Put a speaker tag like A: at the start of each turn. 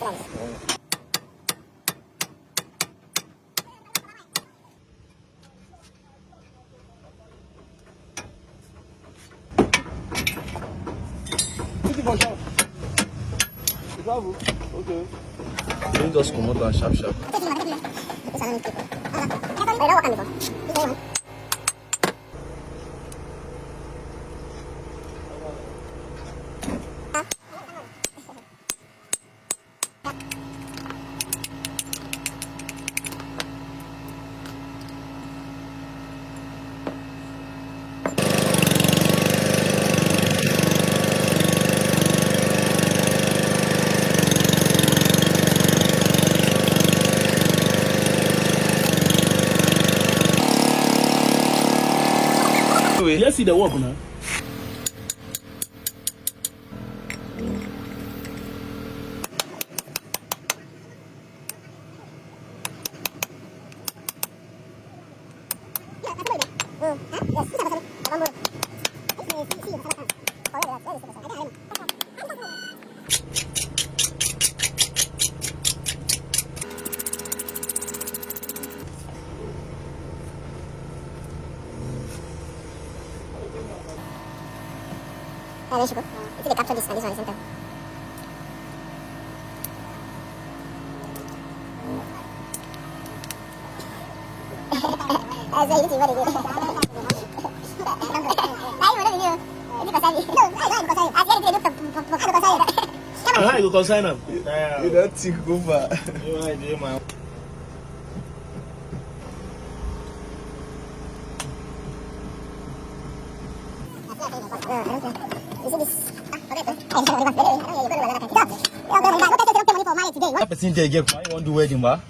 A: Okay. Let me just come out and sharp. Let's see the work now.
B: Let's go. It's the capture this one center. As I very good.
A: I go consign them.
C: You don't think go far.
A: You idea, man.
C: That person there get why you want to do wedding, ba?